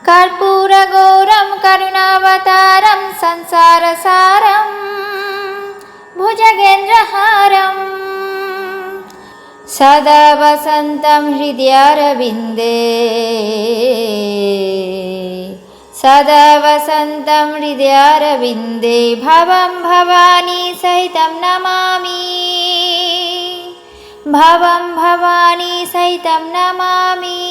कर्पूरगौरं करुणावतारं संसारसारं भुजगेन्द्रहारं सदा वसन्तं हृदयारविन्दे सदा वसन्तं हृदयारविन्दे भवं भवानी सहितं नमामि भवं भवानी सहितं नमामि।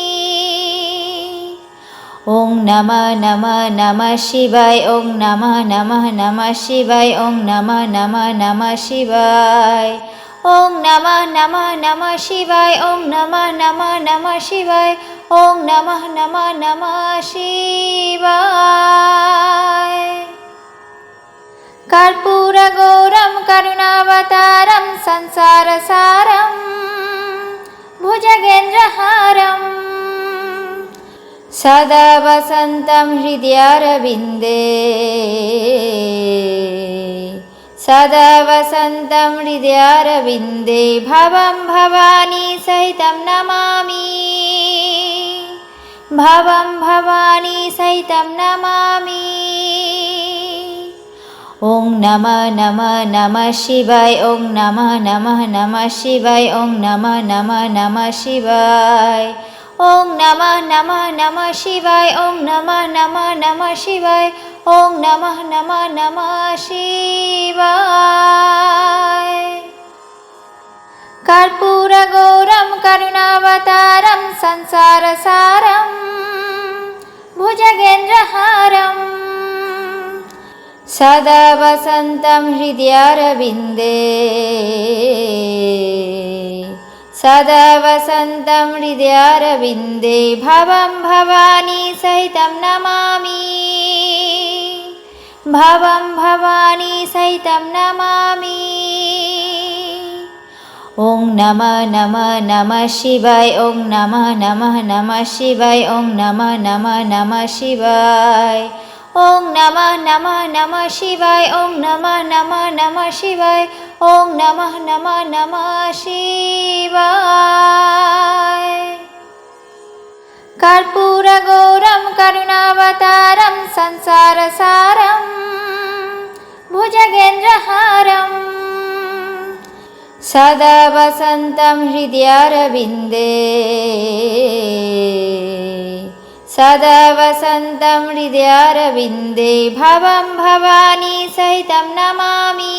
ॐ नमः नमः नमः शिवाय ॐ नमः नमः नमः शिवाय ॐ नमः नमः नमः शिवाय ॐ नमः नमः नमः शिवाय ॐ नमः नमः नमः शिवाय ॐ नमः नमः नमः शिवाय। कर्पूरगौरं करुणावतारं संसारसारं भुजगेन्द्रहारं सदा वसन्तं हृदयारविन्दे सदा वसन्तं हृदयारविन्दे भवं भवानी सहितं नमामि भवं भवानी सहितं नमामि। ॐ नमः नमः नमः शिवाय ॐ नमः नमः नमः शिवाय ॐ नमः नमः नमः शिवाय ॐ नमः नमः नमः शिवाय ॐ नमः नमः नमः शिवाय ॐ नमः नमः नमः शिवाय। कर्पूरगौरं करुणावतारं संसारसारं भुजगेन्द्रहारं सदा वसन्तं हृदयारविन्दे सदा वसन्तं हृदयारविन्दे भवं भवानी सहितं नमामि भवं भवानी सहितं नमामि। ॐ नमः नमः नमः शिवाय ॐ नमः नमः नमः शिवाय ॐ नमः नमः नमः शिवाय ॐ नमः नमः नमः शिवाय ॐ नमः नमः नमः शिवाय ॐ नमः नमः नमः शिवाय। कर्पूरगौरं करुणावतारं संसारसारं भुजगेन्द्रहारं सदा वसन्तं हृदयारविन्दे सदा वसन्तं हृदयारविन्दे भवं भवानी सहितं नमामि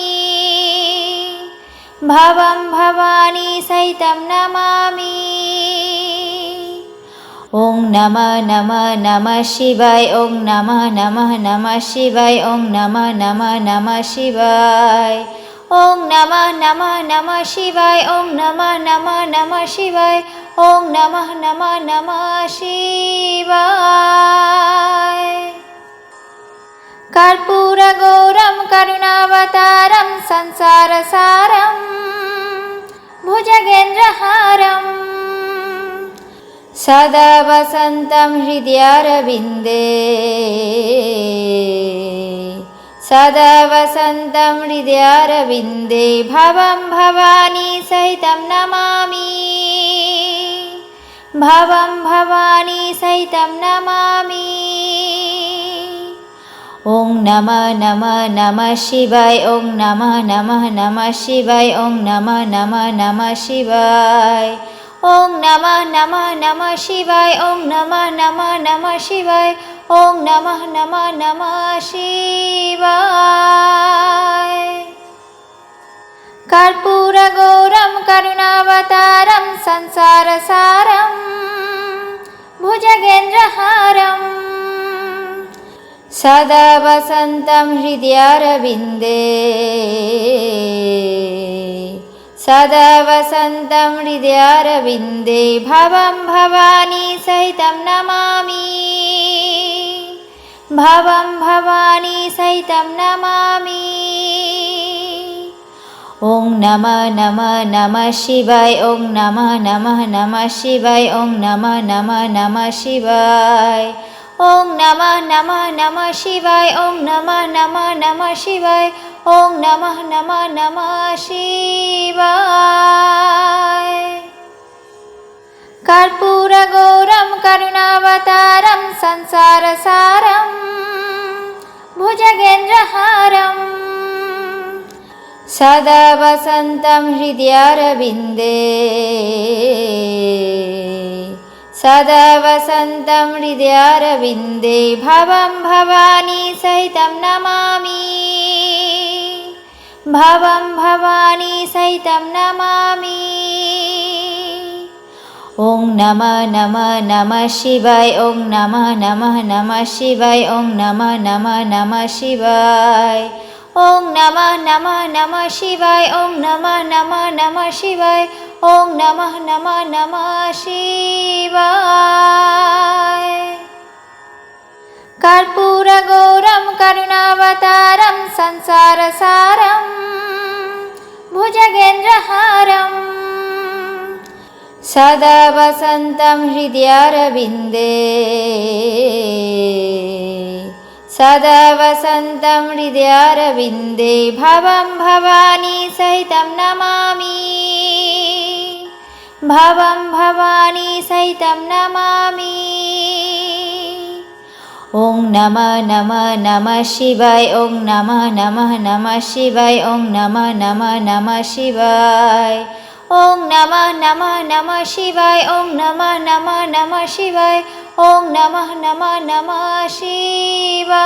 भवं भवानी सहितं नमामि। ॐ नमः नमः नमः शिवाय ॐ नमः नमः नमः शिवाय ॐ नमः नमः नमः शिवाय ॐ नमः नमः नमः शिवाय ॐ नमः नमः नमः शिवाय ॐ नमः नमः नमः शिवाय। कर्पूरगौरं करुणावतारं संसारसारं भुजगेन्द्रहारं सदा वसन्तं हृदयारविन्दे सदा वसन्तं हृदयारविन्दे भवं भवानी सहितं नमामि भवं भवानी सहितं नमामि। ॐ नमः नमः नमः शिवाय ॐ नमः नमः नमः शिवाय ॐ नमः नमः नमः शिवाय ॐ नमः नमः नमः शिवाय ॐ नमः नमः नमः शिवाय ॐ नमः नमः नमः शिवाय। कर्पूरगौरं करुणावतारं संसारसारं भुजगेन्द्रहारं सदा वसन्तं हृदयारविन्दे सदा वसन्तं हृदयारविन्दे भवं भवानी सहितं नमामि भवं भवानी सहितं नमामि। ॐ नमः नमः नमः शिवाय ॐ नमः नमः नमः शिवाय ॐ नमः नमः नमः शिवाय ॐ नमः नमः नमः शिवाय ॐ नमः नमः नमः शिवाय ॐ नमः नमः नमः शिवाय। कर्पूरगौरं करुणावतारं संसारसारं भुजगेन्द्रहारं सदा वसन्तं हृदयारविन्दे सदा वसन्तं हृदयारविन्दे भवं भवानी सहितं नमामि भवं भवानी सहितं नमामि। ॐ नमः नमः नमः शिवाय ॐ नमः नमः नमः शिवाय ॐ नमः नमः नमः शिवाय ॐ नमः नमः नमः शिवाय ॐ नमः नमः नमः शिवाय ॐ नमः नमः नमः शिवाय। कर्पूरगौरं करुणावतारं संसारसारं भुजगेन्द्रहारं सदा वसन्तं हृदयारविन्दे सदा वसन्तं हृदयारविन्दे भवं भवानी सहितं नमामि भवं भवानी सहितं नमामि। ॐ नमः नमः नमः शिवाय ॐ नमः नमः नमः शिवाय ॐ नमः नमः नमः शिवाय ॐ नमः नमः नमः शिवाय ॐ नमः नमः नमः शिवाय ॐ नमः नमः नमः शिवाय।